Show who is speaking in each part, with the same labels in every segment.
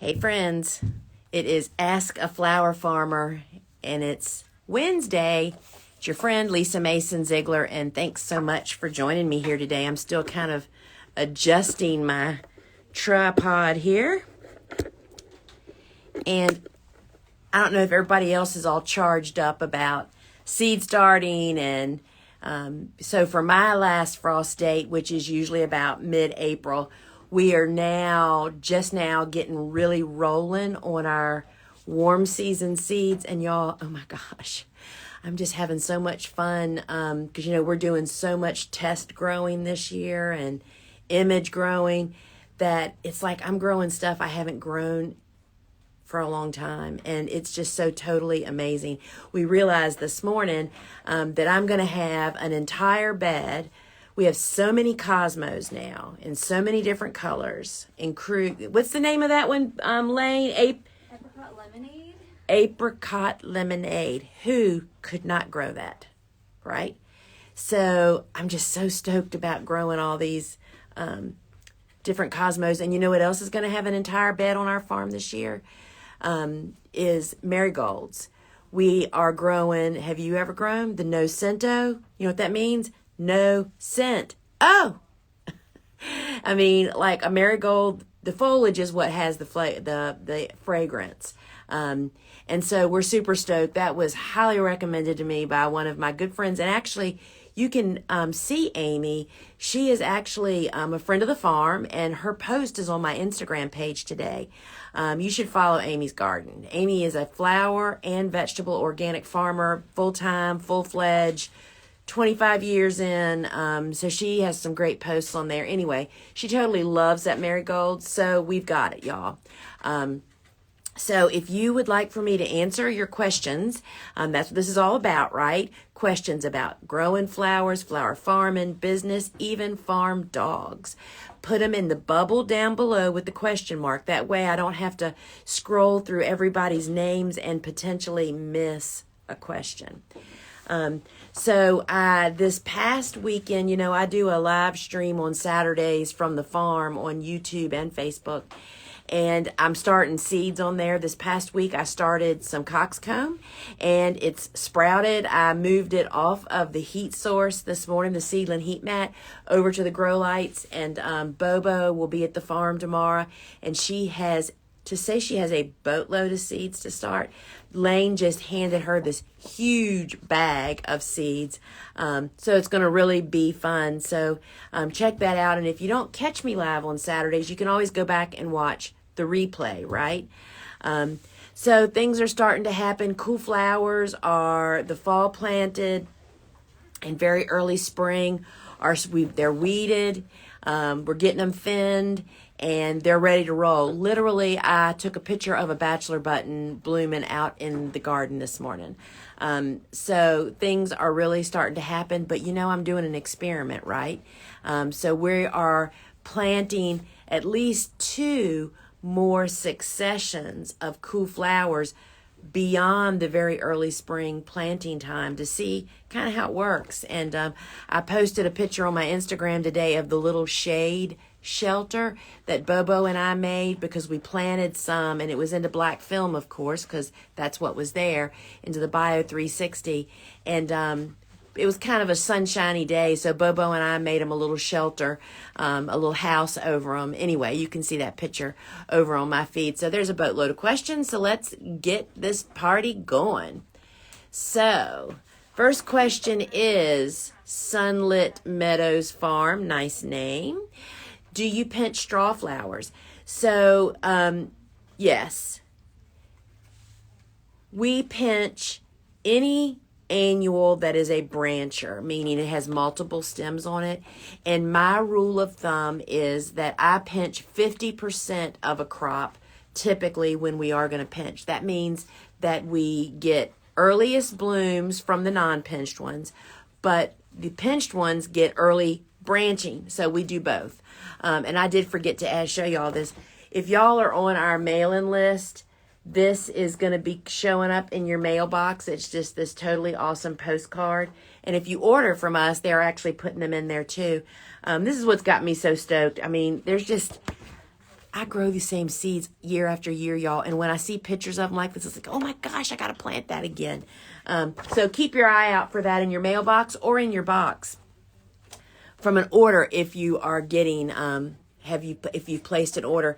Speaker 1: Hey friends, it is Ask a Flower Farmer and it's Wednesday. It's your friend Lisa Mason Ziegler, and thanks so much for joining me here today. I'm still kind of adjusting my tripod here. And I don't know if everybody else is all charged up about seed starting, and so for my last frost date, which is usually about mid-April, we are just now getting really rolling on our warm season seeds. And y'all, oh my gosh, I'm just having so much fun because, we're doing so much test growing this year and image growing that it's like I'm growing stuff I haven't grown for a long time, and it's just so totally amazing. We realized this morning that I'm going to have an entire bed. We have so many cosmos now in so many different colors. What's the name of that one, Lane?
Speaker 2: Apricot lemonade.
Speaker 1: Apricot lemonade. Who could not grow that, right? So I'm just so stoked about growing all these different cosmos. And you know what else is going to have an entire bed on our farm this year? Is marigolds. We are growing, have you ever grown the no scento? You know what that means? No scent. Oh! I mean, like a marigold, the foliage is what has the fragrance. And so we're super stoked. That was highly recommended to me by one of my good friends. And actually, you can see Amy. She is actually a friend of the farm, and her post is on my Instagram page today. You should follow Amy's garden. Amy is a flower and vegetable organic farmer, full-time, full-fledged, 25 years in. So she has some great posts on there. Anyway, she totally loves that marigold. So we've got it, y'all. So if you would like for me to answer your questions, that's what this is all about, right? Questions about growing flowers, flower farming, business, even farm dogs. Put them in the bubble down below with the question mark. That way I don't have to scroll through everybody's names and potentially miss a question. So this past weekend, I do a live stream on Saturdays from the farm on YouTube and Facebook. And I'm starting seeds on there. This past week, I started some coxcomb, and it's sprouted. I moved it off of the heat source this morning, the seedling heat mat, over to the grow lights. And Bobo will be at the farm tomorrow, and she has a boatload of seeds to start. Lane just handed her this huge bag of seeds. So it's going to really be fun. So check that out. And if you don't catch me live on Saturdays, you can always go back and watch the replay, right? So things are starting to happen. Cool flowers are the fall planted, and very early spring they're weeded. We're getting them thinned, and they're ready to roll. Literally, I took a picture of a bachelor button blooming out in the garden this morning. So things are really starting to happen, but I'm doing an experiment, right? So we are planting at least 2 more successions of cool flowers beyond the very early spring planting time to see kind of how it works. And I posted a picture on my Instagram today of the little shade shelter that Bobo and I made because we planted some, and it was into black film, of course, because that's what was there, into the Bio 360. And it was kind of a sunshiny day, so Bobo and I made him a little shelter, a little house over him. Anyway, you can see that picture over on my feed. So there's a boatload of questions, so let's get this party going. So, first question is Sunlit Meadows Farm, nice name. Do you pinch straw flowers? So, yes. We pinch any annual that is a brancher, meaning it has multiple stems on it. And my rule of thumb is that I pinch 50% of a crop typically when we are going to pinch. That means that we get earliest blooms from the non-pinched ones, but the pinched ones get early branching. So we do both. And I did forget to show y'all this. If y'all are on our mailing list, this is going to be showing up in your mailbox. It's just this totally awesome postcard. And if you order from us, they're actually putting them in there too. This is what's got me so stoked. I mean, there's just I grow the same seeds year after year, y'all. And when I see pictures of them like this, it's like, oh my gosh, I got to plant that again. So keep your eye out for that in your mailbox or in your box from an order if you are getting, if you've placed an order.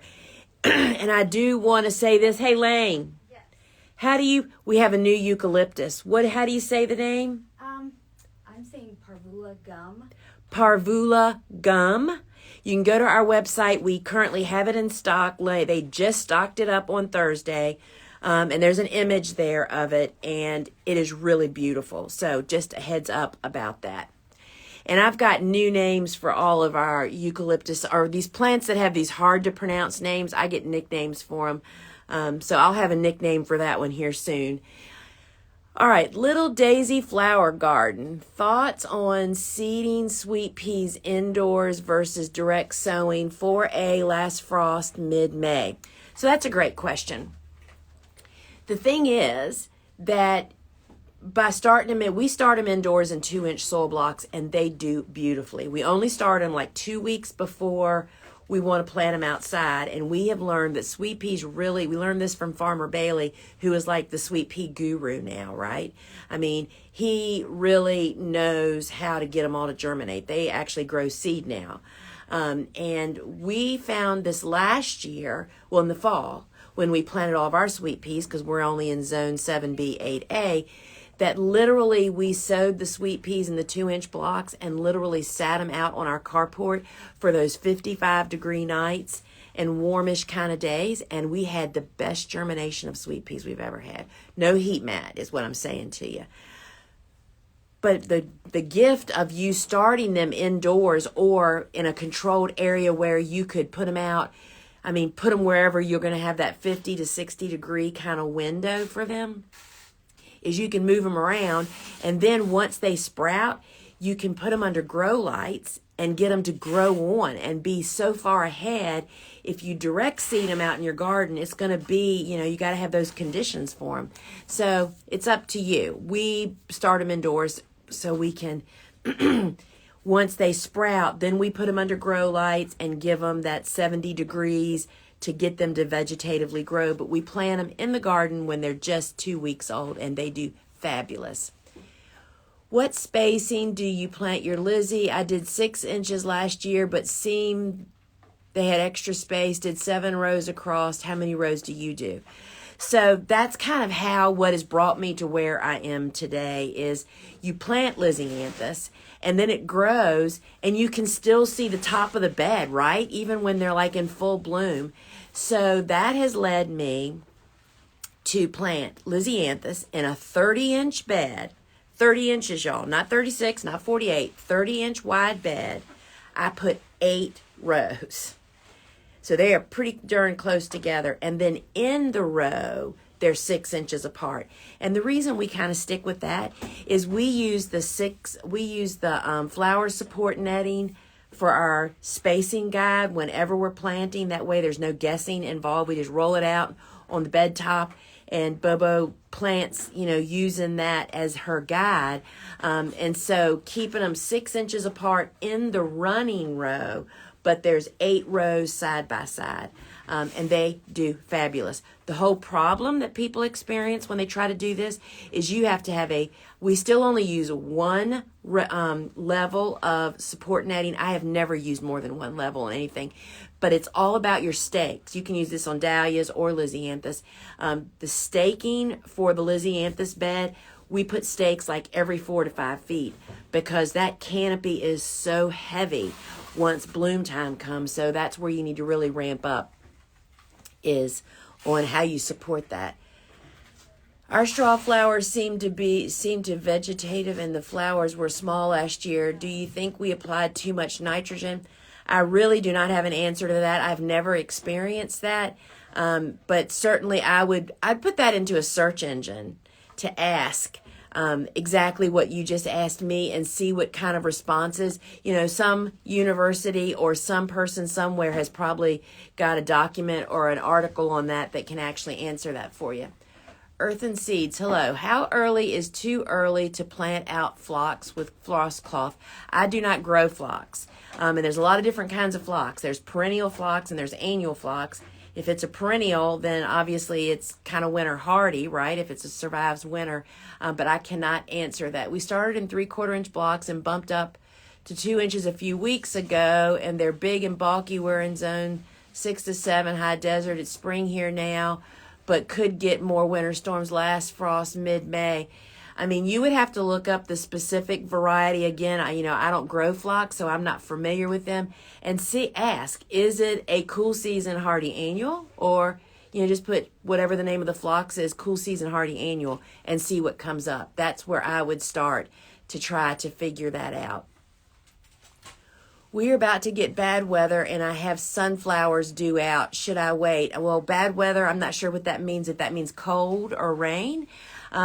Speaker 1: And I do want to say this. Hey, Lane.
Speaker 2: Yes.
Speaker 1: We have a new eucalyptus. How do you say the name?
Speaker 2: I'm saying Parvula gum.
Speaker 1: Parvula gum. You can go to our website. We currently have it in stock. They just stocked it up on Thursday. And there's an image there of it, and it is really beautiful. So just a heads up about that. And I've got new names for all of our eucalyptus, or these plants that have these hard to pronounce names. I get nicknames for them. So I'll have a nickname for that one here soon. All right, Little Daisy Flower Garden. Thoughts on seeding sweet peas indoors versus direct sowing 4A last frost mid-May? So that's a great question. The thing is that by starting them we start them indoors in 2-inch soil blocks, and they do beautifully. We only start them like 2 weeks before we want to plant them outside, and we have learned that sweet peas we learned this from Farmer Bailey, who is like the sweet pea guru now, right? I mean, he really knows how to get them all to germinate. They actually grow seed now. And we found this last year, well, in the fall, when we planted all of our sweet peas, because we're only in zone 7B, 8A, that literally we sowed the sweet peas in the 2-inch blocks and literally sat them out on our carport for those 55-degree nights and warmish kind of days, and we had the best germination of sweet peas we've ever had. No heat mat is what I'm saying to you. But the gift of you starting them indoors or in a controlled area where you could put them out, put them wherever you're going to have that 50 to 60 degree kind of window for them, is you can move them around, and then once they sprout, you can put them under grow lights and get them to grow on and be so far ahead. If you direct seed them out in your garden, it's going to be, you got to have those conditions for them. So it's up to you. We start them indoors so we can, once they sprout, then we put them under grow lights and give them that 70 degrees to get them to vegetatively grow. But we plant them in the garden when they're just 2 weeks old, and they do fabulous. What spacing do you plant your Lizzie? I did 6 inches last year, but seemed they had extra space, did 7 rows across. How many rows do you do? So that's kind of what has brought me to where I am today is you plant Lizzie-anthus, and then it grows, and you can still see the top of the bed, right? Even when they're like in full bloom. So that has led me to plant Lizzie-anthus in a 30-inch bed. 30 inches, y'all. Not 36, not 48. 30-inch wide bed. I put 8 rows. So they are pretty darn close together. And then in the row, they're 6 inches apart. And the reason we kind of stick with that is we use the flower support netting for our spacing guide whenever we're planting. That way there's no guessing involved. We just roll it out on the bed top, and Bobo plants, using that as her guide. And so keeping them 6 inches apart in the running row, but there's 8 rows side by side. And they do fabulous. The whole problem that people experience when they try to do this is you have to have we still only use one level of support netting. I have never used more than one level on anything, but it's all about your stakes. You can use this on dahlias or Lizzie-anthus. The staking for the Lizzie-anthus bed, we put stakes like every 4 to 5 feet because that canopy is so heavy once bloom time comes. So that's where you need to really ramp up, is on how you support that. Our straw flowers seem vegetative, and the flowers were small last year. Do you think we applied too much nitrogen? I really do not have an answer to that. I've never experienced that. But certainly I'd put that into a search engine to ask exactly what you just asked me and see what kind of responses. Some university or some person somewhere has probably got a document or an article on that can actually answer that for you. Earthen Seeds, hello. How early is too early to plant out phlox with floss cloth? I do not grow phlox. And there's a lot of different kinds of phlox. There's perennial phlox and there's annual phlox. If it's a perennial, then obviously it's kind of winter hardy, right? If it survives winter. But I cannot answer that. We started in 3/4 inch blocks and bumped up to 2 inches a few weeks ago. And they're big and bulky. We're in zone 6 to 7 high desert. It's spring here now, but could get more winter storms. Last frost mid-May. I mean, you would have to look up the specific variety again. I don't grow phlox, so I'm not familiar with them. And ask, is it a cool season hardy annual? Or, just put whatever the name of the phlox is, cool season hardy annual, and see what comes up. That's where I would start to try to figure that out. We're about to get bad weather, and I have sunflowers due out. Should I wait? Well, bad weather, I'm not sure what that means, if that means cold or rain.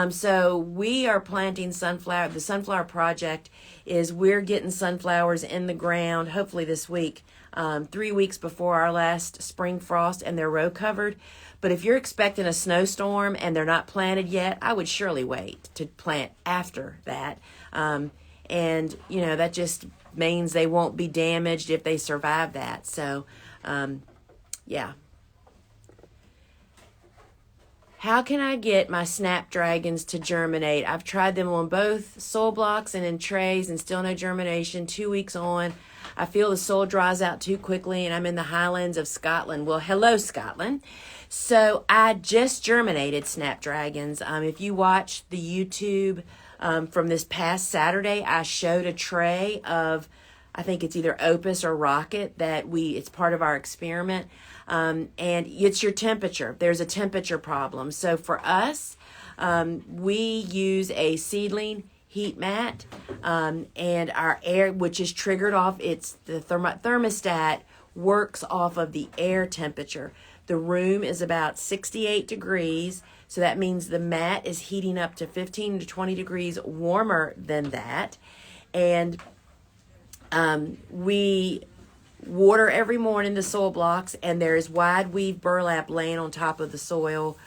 Speaker 1: So we are planting sunflower. The sunflower project is we're getting sunflowers in the ground, hopefully this week, 3 weeks before our last spring frost, and they're row covered. But if you're expecting a snowstorm and they're not planted yet, I would surely wait to plant after that. And, that just means they won't be damaged if they survive that. So, yeah. How can I get my Snapdragons to germinate? I've tried them on both soil blocks and in trays and still no germination. 2 weeks on, I feel the soil dries out too quickly, and I'm in the highlands of Scotland. Well, hello, Scotland. So I just germinated Snapdragons. If you watch the YouTube from this past Saturday, I showed a tray of, I think it's either Opus or Rocket, it's part of our experiment. And it's your temperature. There's a temperature problem. So for us, we use a seedling heat mat, and our air, which is triggered off, it's the thermostat works off of the air temperature. The room is about 68 degrees. So that means the mat is heating up to 15 to 20 degrees warmer than that. And we water every morning the soil blocks, and there is wide weave burlap laying on top of the soil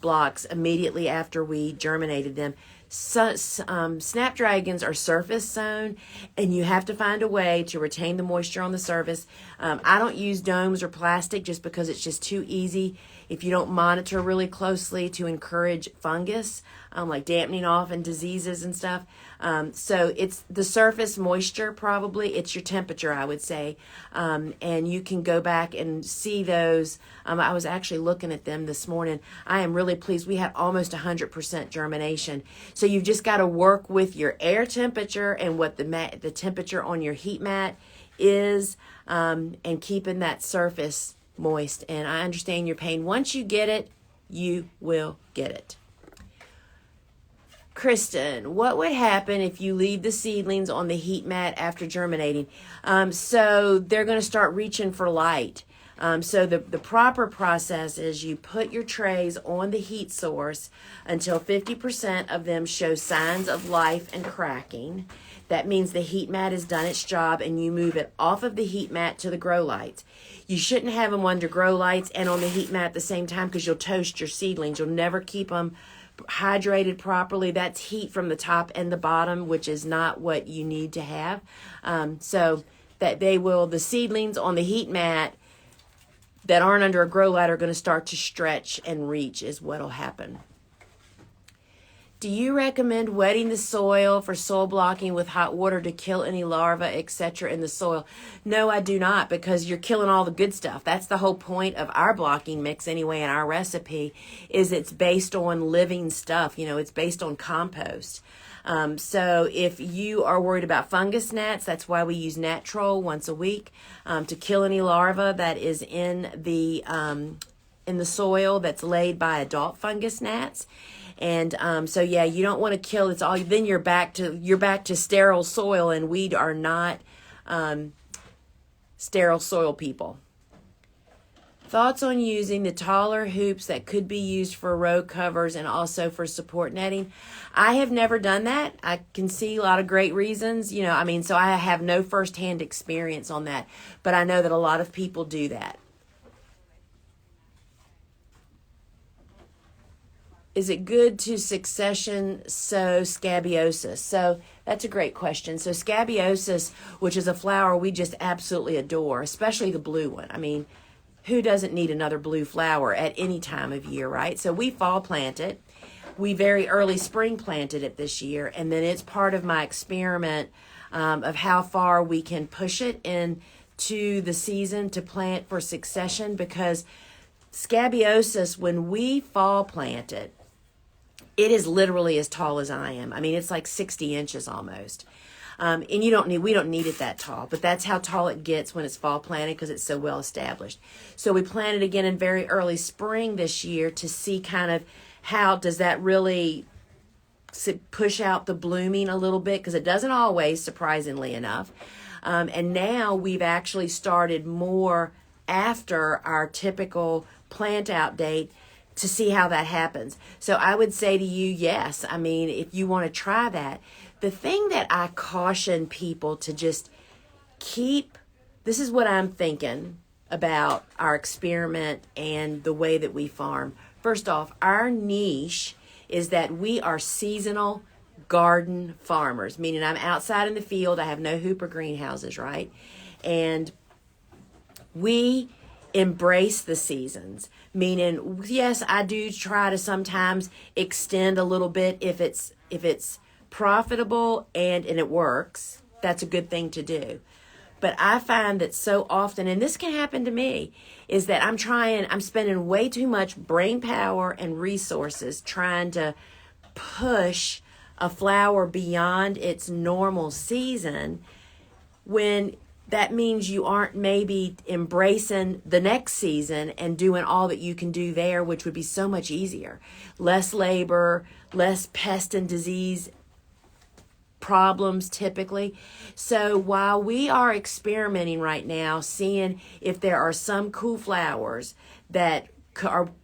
Speaker 1: blocks immediately after we germinated them. Snapdragons are surface sown, and you have to find a way to retain the moisture on the surface. I don't use domes or plastic just because it's just too easy if you don't monitor really closely to encourage fungus, like dampening off and diseases and stuff. So it's the surface moisture, probably. It's your temperature, I would say. And you can go back and see those. I was actually looking at them this morning. I am really pleased. We had almost 100% germination. So you've just got to work with your air temperature and what the temperature on your heat mat is, and keeping that surface moist. And I understand your pain. Once you get it, you will get it. Kristen, what would happen if you leave the seedlings on the heat mat after germinating? So they're going to start reaching for light. So the proper process is you put your trays on the heat source until 50% of them show signs of life and cracking. That means the heat mat has done its job, and you move it off of the heat mat to the grow lights. You shouldn't have them under grow lights and on the heat mat at the same time, because you'll toast your seedlings. You'll never keep them hydrated properly. That's heat from the top and the bottom, which is not what you need to have. So that the seedlings on the heat mat that aren't under a grow light are going to start to stretch and reach, is what'll happen. Do you recommend wetting the soil for soil blocking with hot water to kill any larvae, etc. in the soil? No, I do not, because you're killing all the good stuff. That's the whole point of our blocking mix anyway, in our recipe, is it's based on living stuff. It's based on compost. So if you are worried about fungus gnats, that's why we use Natrol once a week to kill any larva that is in the soil that's laid by adult fungus gnats. And so yeah, you don't want to kill. It's all. Then you're back to sterile soil, and we are not sterile soil people. Thoughts on using the taller hoops that could be used for row covers and also for support netting? I have never done that. I can see a lot of great reasons, so I have no firsthand experience on that, but I know that a lot of people do that. is it good to succession sow scabiosis? So that's a great question. So scabiosis, which is a flower we just absolutely adore, especially the blue one. I mean, who doesn't need another blue flower at any time of year, right? So we fall plant it. We very early spring planted it this year, and then it's part of my experiment of how far we can push it into the season to plant for succession, because scabiosis, when we fall plant it, it is literally as tall as I am. I mean, it's like 60 inches almost. And we don't need it that tall, but that's how tall it gets when it's fall planted because it's so well established. So we planted again in very early spring this year to see kind of how does that really push out the blooming a little bit, because it doesn't always, surprisingly enough. And now we've actually started more after our typical plant out date to see how that happens. So I would say to you, yes, I mean, if you want to try that. The thing that I caution people to just keep, this is what I'm thinking about our experiment and the way that we farm. First off, our niche is that we are seasonal garden farmers, meaning I'm outside in the field. I have no hooper greenhouses, right? And we embrace the seasons, meaning, yes, I do try to sometimes extend a little bit if it's profitable and it works. That's a good thing to do. But I find that so often, and this can happen to me, is that I'm spending way too much brain power and resources trying to push a flower beyond its normal season, when that means you aren't maybe embracing the next season and doing all that you can do there, which would be so much easier. Less labor, less pest and disease problems typically. So while we are experimenting right now, seeing if there are some cool flowers that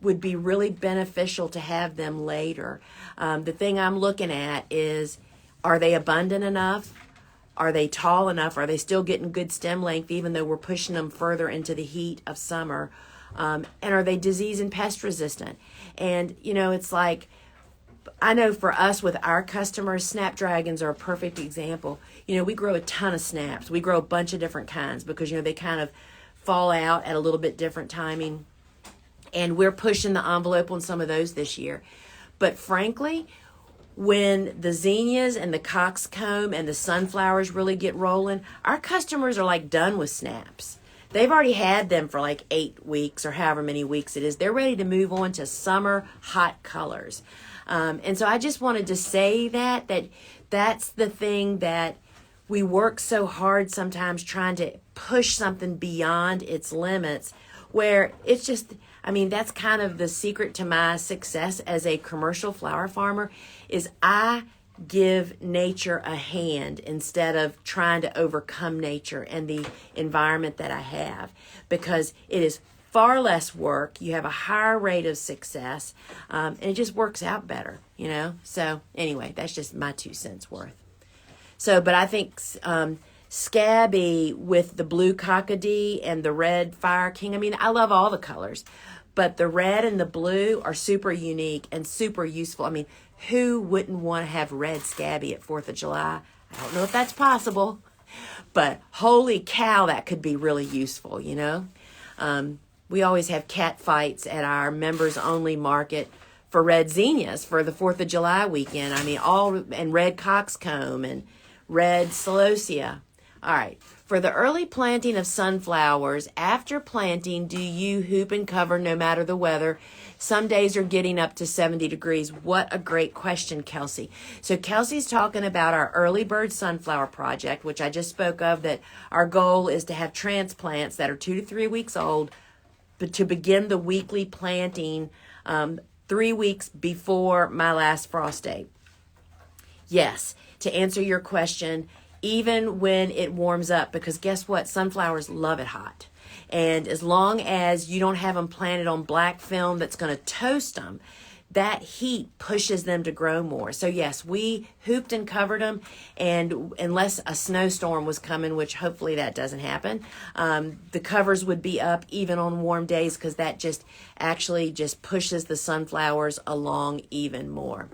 Speaker 1: would be really beneficial to have them later, the thing I'm looking at is, are they abundant enough? Are they tall enough? Are they still getting good stem length even though we're pushing them further into the heat of summer? And are they disease and pest resistant? And, it's like, I know for us with our customers, Snapdragons are a perfect example. We grow a ton of snaps. We grow a bunch of different kinds because, they kind of fall out at a little bit different timing. And we're pushing the envelope on some of those this year. But frankly, when the zinnias and the coxcomb and the sunflowers really get rolling, our customers are like done with snaps. They've already had them for like 8 weeks or however many weeks it is. They're ready to move on to summer hot colors. And so I just wanted to say that's the thing that we work so hard sometimes trying to push something beyond its limits, where it's just, that's kind of the secret to my success as a commercial flower farmer, is I give nature a hand instead of trying to overcome nature and the environment that I have, because it is far less work. You have a higher rate of success, and it just works out better, So anyway, that's just my 2 cents worth. So, but I think Scabby with the blue cockadee and the red fire king, I love all the colors, but the red and the blue are super unique and super useful. Who wouldn't want to have red Scabby at 4th of July? I don't know if that's possible, but holy cow, that could be really useful, We always have cat fights at our members only market for red zinnias for the 4th of July weekend. And red coxcomb and red celosia. All right. For the early planting of sunflowers, after planting, do you hoop and cover no matter the weather? Some days are getting up to 70 degrees. What a great question, Kelsey. So Kelsey's talking about our early bird sunflower project, which I just spoke of, that our goal is to have transplants that are 2 to 3 weeks old, but to begin the weekly planting 3 weeks before my last frost date. Yes, to answer your question, even when it warms up, because guess what? Sunflowers love it hot. And as long as you don't have them planted on black film that's going to toast them, that heat pushes them to grow more. So yes, we hooped and covered them, and unless a snowstorm was coming, which hopefully that doesn't happen, the covers would be up even on warm days, because that just actually just pushes the sunflowers along even more.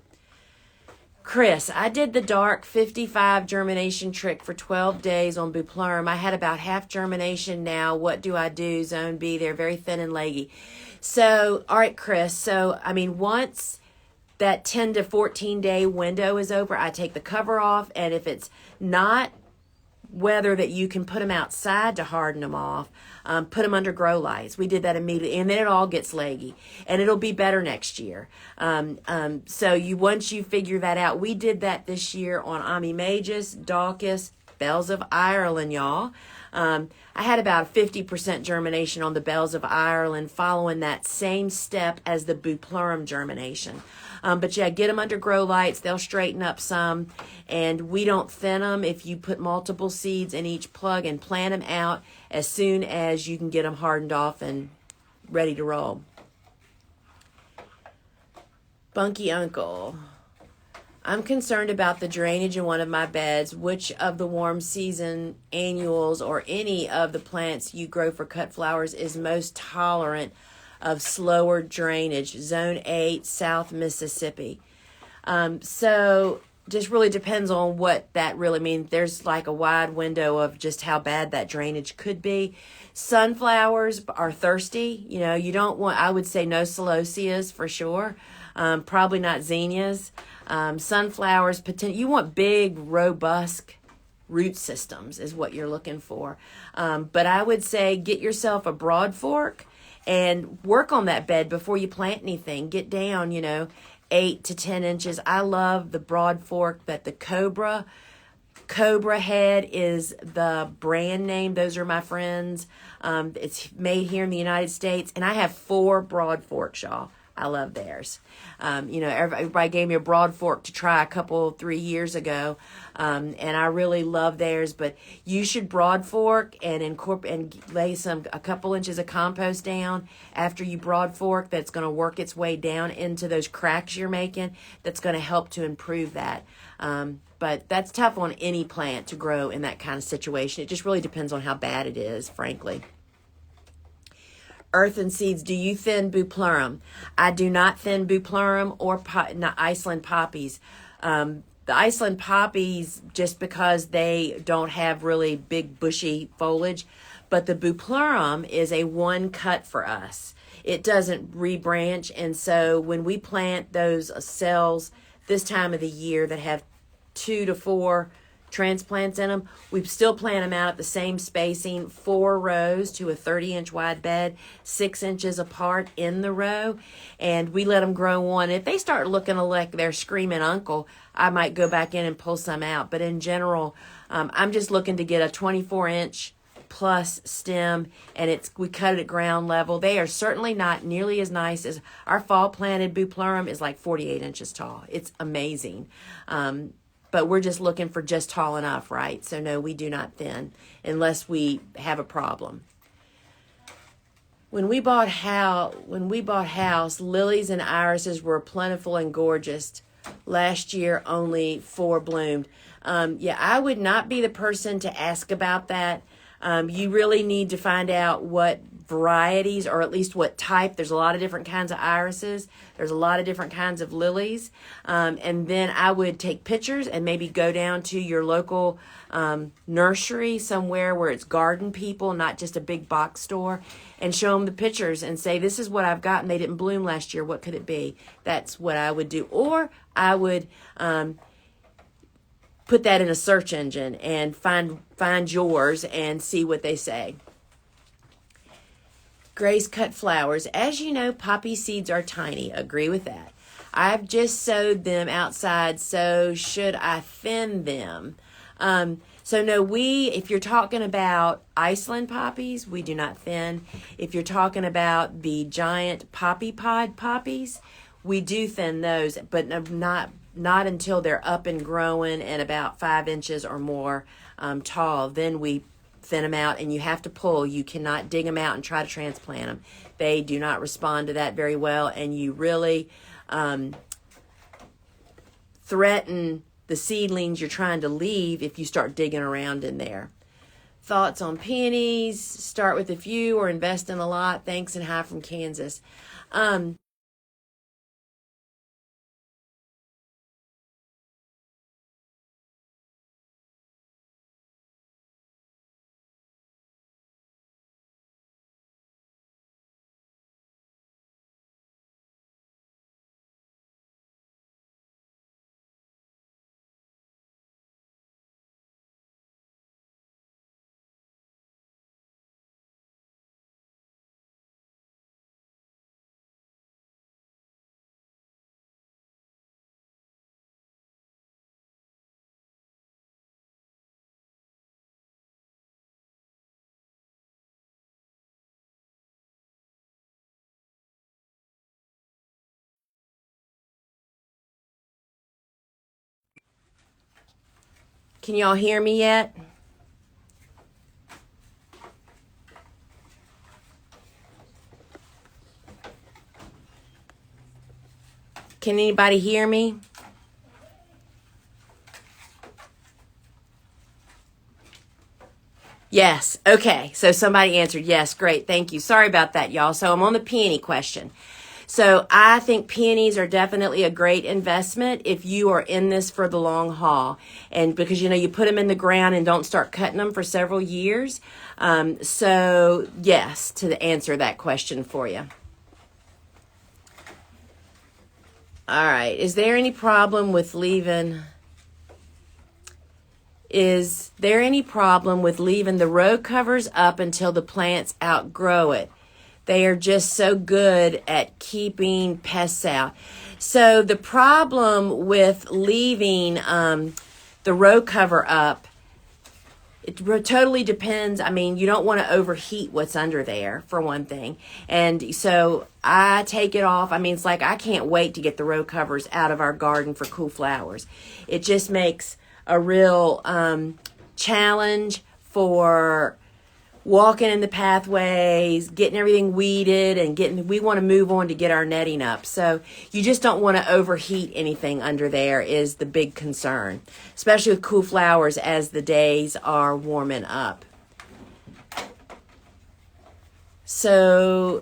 Speaker 1: Chris, I did the dark 55 germination trick for 12 days on Buplurum. I had about half germination now. What do I do? Zone B, they're very thin and leggy. So, all right, Chris. So, I mean, once that 10 to 14 day window is over, I take the cover off. And if it's not weather that you can put them outside to harden them off, put them under grow lights. We did that immediately, and then it all gets leggy, and it'll be better next year. So once you figure that out, we did that this year on Amimagus, Daucus, Bells of Ireland, y'all. I had about 50% germination on the Bells of Ireland, following that same step as the Buplurum germination. But yeah, get them under grow lights. They'll straighten up some. And we don't thin them if you put multiple seeds in each plug, and plant them out as soon as you can get them hardened off and ready to roll. Bunky Uncle. I'm concerned about the drainage in one of my beds. Which of the warm season annuals or any of the plants you grow for cut flowers is most tolerant of slower drainage? Zone 8, South Mississippi. So just really depends on what that really means. There's like a wide window of just how bad that drainage could be. Sunflowers are thirsty. You know, you don't want, I would say no celosias for sure. Probably not zinnias. Sunflowers, you want big, robust root systems is what you're looking for. But I would say get yourself a broad fork and work on that bed before you plant anything. Get down, 8 to 10 inches. I love the broad fork that the Cobra Head is the brand name. Those are my friends. It's made here in the United States, and I have 4 broad forks, y'all. I love theirs. Everybody gave me a broad fork to try 3 years ago, and I really love theirs. But you should broad fork and lay a couple inches of compost down after you broad fork. That's going to work its way down into those cracks you're making. That's going to help to improve that. But that's tough on any plant to grow in that kind of situation. It just really depends on how bad it is, frankly. Earth and Seeds, do you thin Buplurum? I do not thin Buplurum or Iceland poppies. The Iceland poppies, just because they don't have really big bushy foliage, but the Buplurum is a one cut for us. It doesn't rebranch, and so when we plant those cells this time of the year that have 2 to 4 transplants in them, we still plant them out at the same spacing, 4 rows to a 30-inch wide bed, 6 inches apart in the row, and we let them grow on. If they start looking like they're screaming uncle, I might go back in and pull some out. But in general, I'm just looking to get a 24-inch plus stem, and we cut it at ground level. They are certainly not nearly as nice as our fall planted Buplurum is like 48 inches tall. It's amazing. But we're just looking for just tall enough, right? So no, we do not thin unless we have a problem. When we bought house, lilies and irises were plentiful and gorgeous. Last year, only 4 bloomed. I would not be the person to ask about that. You really need to find out what varieties, or at least what type. There's a lot of different kinds of irises. There's a lot of different kinds of lilies. And then I would take pictures and maybe go down to your local nursery somewhere where it's garden people, not just a big box store, and show them the pictures and say, this is what I've got and they didn't bloom last year. What could it be? That's what I would do. Or I would put that in a search engine and find yours and see what they say. Grace cut flowers. As you know, poppy seeds are tiny. Agree with that. I've just sowed them outside, so should I thin them? So no, if you're talking about Iceland poppies, we do not thin. If you're talking about the giant poppy pod poppies, we do thin those, but not until they're up and growing and about 5 inches or more tall. Then we thin them out, and you have to pull. You cannot dig them out and try to transplant them. They do not respond to that very well, and you really threaten the seedlings you're trying to leave if you start digging around in there. Thoughts on peonies? Start with a few or invest in a lot. Thanks, and hi from Kansas. Can y'all hear me yet? Can anybody hear me? Yes. Okay. So somebody answered yes. Great. Thank you. Sorry about that, y'all. So I'm on the peony question. So I think peonies are definitely a great investment if you are in this for the long haul. And because, you put them in the ground and don't start cutting them for several years. So yes, to answer that question for you. All right. Is there any problem with leaving the row covers up until the plants outgrow it? They are just so good at keeping pests out. So the problem with leaving the row cover up, it totally depends. I mean, you don't want to overheat what's under there, for one thing. And so I take it off. I mean, it's like I can't wait to get the row covers out of our garden for cool flowers. It just makes a real challenge for walking in the pathways, getting everything weeded, and we want to move on to get our netting up. So you just don't want to overheat anything under there is the big concern, especially with cool flowers as the days are warming up. So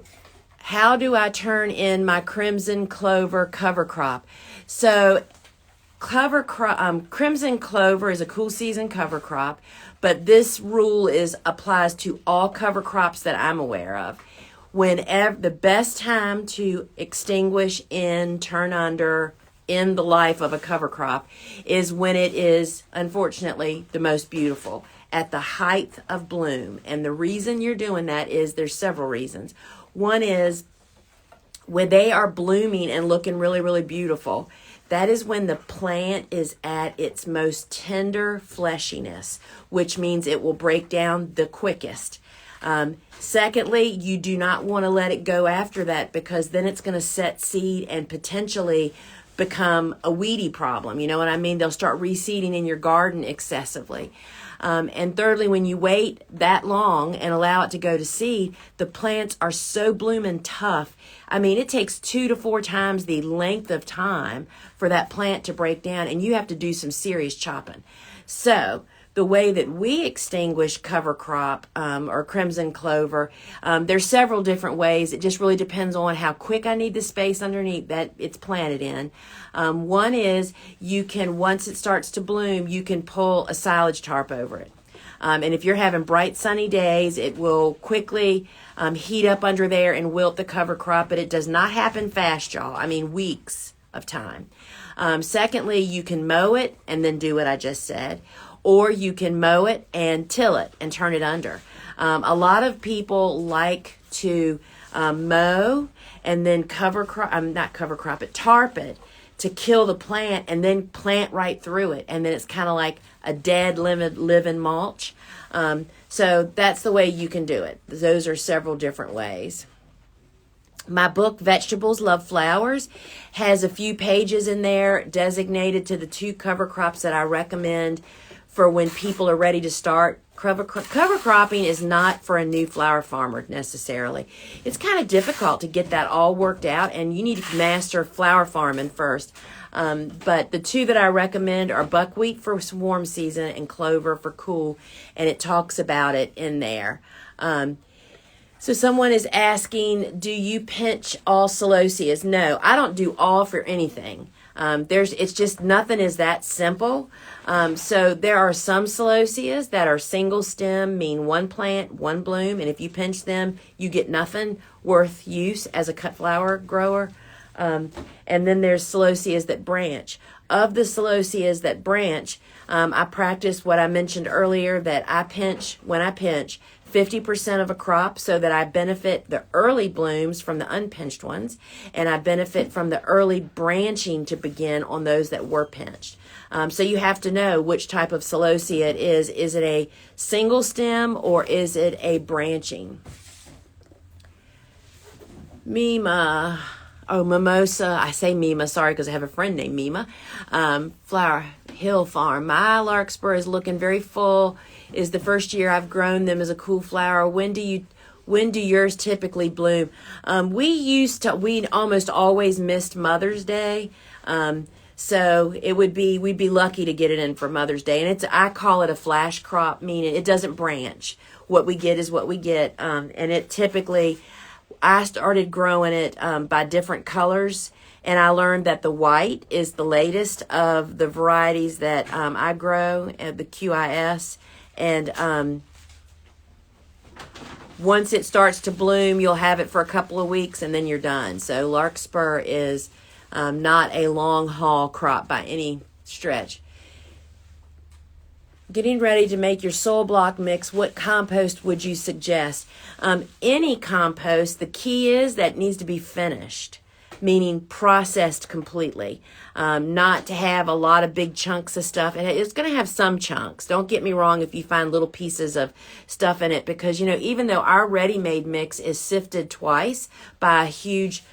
Speaker 1: how do I turn in my crimson clover cover crop? So crimson clover is a cool season cover crop, but this rule applies to all cover crops that I'm aware of. Whenever the best time to extinguish in, turn under in the life of a cover crop is when it is, unfortunately, the most beautiful, at the height of bloom. And the reason you're doing that is there's several reasons. One is when they are blooming and looking really, really beautiful, that is when the plant is at its most tender fleshiness, which means it will break down the quickest. Secondly, you do not want to let it go after that because then it's going to set seed and potentially become a weedy problem. You know what I mean? They'll start reseeding in your garden excessively. And thirdly, when you wait that long and allow it to go to seed, the plants are so blooming tough. I mean, it takes 2 to 4 times the length of time for that plant to break down, and you have to do some serious chopping. So the way that we extinguish cover crop or crimson clover, there's several different ways. It just really depends on how quick I need the space underneath that it's planted in. One is you can, once it starts to bloom, you can pull a silage tarp over it. And if you're having bright sunny days, it will quickly heat up under there and wilt the cover crop, but it does not happen fast, y'all. I mean, weeks of time. Secondly, you can mow it and then do what I just said. Or you can mow it and till it and turn it under. A lot of people like to mow and then tarp it to kill the plant and then plant right through it. And then it's kind of like a dead living mulch. So that's the way you can do it. Those are several different ways. My book, Vegetables Love Flowers, has a few pages in there designated to the 2 cover crops that I recommend for when people are ready to start. Cover cropping is not for a new flower farmer necessarily. It's kind of difficult to get that all worked out, and you need to master flower farming first. But the two that I recommend are buckwheat for warm season and clover for cool, and it talks about it in there. So someone is asking, do you pinch all celosias? No, I don't do all for anything. It's just nothing is that simple. So there are some celosias that are single stem, mean one plant, one bloom, and if you pinch them, you get nothing worth use as a cut flower grower. And then there's celosias that branch. Of the celosias that branch, I practice what I mentioned earlier, that when I pinch 50% of a crop, so that I benefit the early blooms from the unpinched ones, and I benefit from the early branching to begin on those that were pinched. So you have to know which type of celosia it is. Is it a single stem or is it a branching? Mima. Oh, mimosa. I say Mima, sorry, because I have a friend named Mima. Flower Hill Farm. My larkspur is looking very full. Is the first year I've grown them as a cool flower. When do yours typically bloom? We almost always missed Mother's Day. So we'd be lucky to get it in for Mother's Day. And I call it a flash crop, meaning it doesn't branch. What we get is what we get. And it typically, I started growing it by different colors, and I learned that the white is the latest of the varieties that I grow at the QIS. And once it starts to bloom, you'll have it for a couple of weeks, and then you're done. So larkspur is not a long haul crop by any stretch. Getting ready to make your soil block mix, what compost would you suggest? Any compost, the key is that it needs to be finished, meaning processed completely. Not to have a lot of big chunks of stuff. It's going to have some chunks. Don't get me wrong if you find little pieces of stuff in it, because, even though our ready-made mix is sifted twice by a huge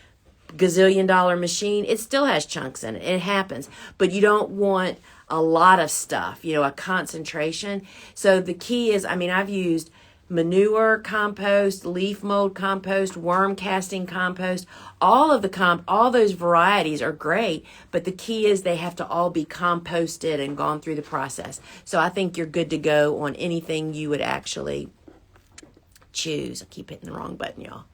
Speaker 1: gazillion-dollar machine, it still has chunks in it. It happens. But you don't want a lot of stuff, a concentration. So the key is, I've used manure compost, leaf mold compost, worm casting compost. All those varieties are great, but the key is they have to all be composted and gone through the process. So I think you're good to go on anything you would actually choose. I keep hitting the wrong button, y'all.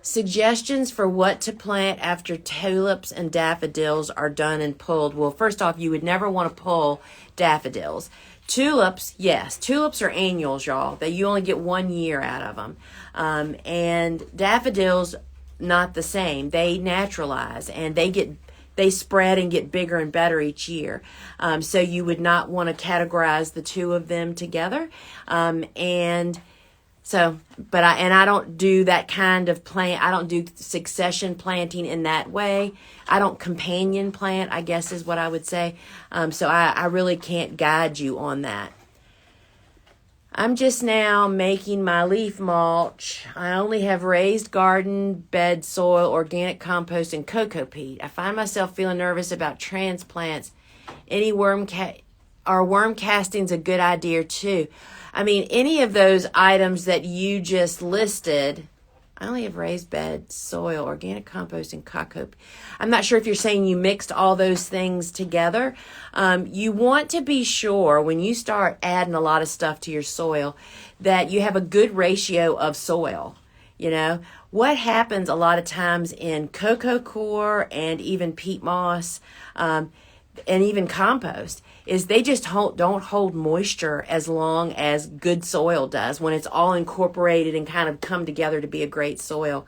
Speaker 1: Suggestions for what to plant after tulips and daffodils are done and pulled. Well, first off, you would never want to pull daffodils. Tulips, yes. Tulips are annuals, y'all. You only get 1 year out of them. And daffodils, not the same. They naturalize, and they spread and get bigger and better each year. So you would not want to categorize the two of them together. I don't do that kind of plant. I don't do succession planting in that way. I don't companion plant, I guess is what I would say. So I really can't guide you on that. I'm just now making my leaf mulch. I only have raised garden, bed soil, organic compost, and cocoa peat. I find myself feeling nervous about transplants. Are worm castings a good idea too? Any of those items that you just listed, I only have raised bed, soil, organic compost, and cocoa. I'm not sure if you're saying you mixed all those things together. You want to be sure when you start adding a lot of stuff to your soil that you have a good ratio of soil. What happens a lot of times in cocoa coir and even peat moss and even compost is they just don't hold moisture as long as good soil does when it's all incorporated and kind of come together to be a great soil.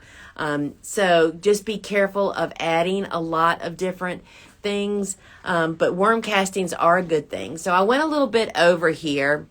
Speaker 1: So just be careful of adding a lot of different things. But worm castings are a good thing. So I went a little bit over here.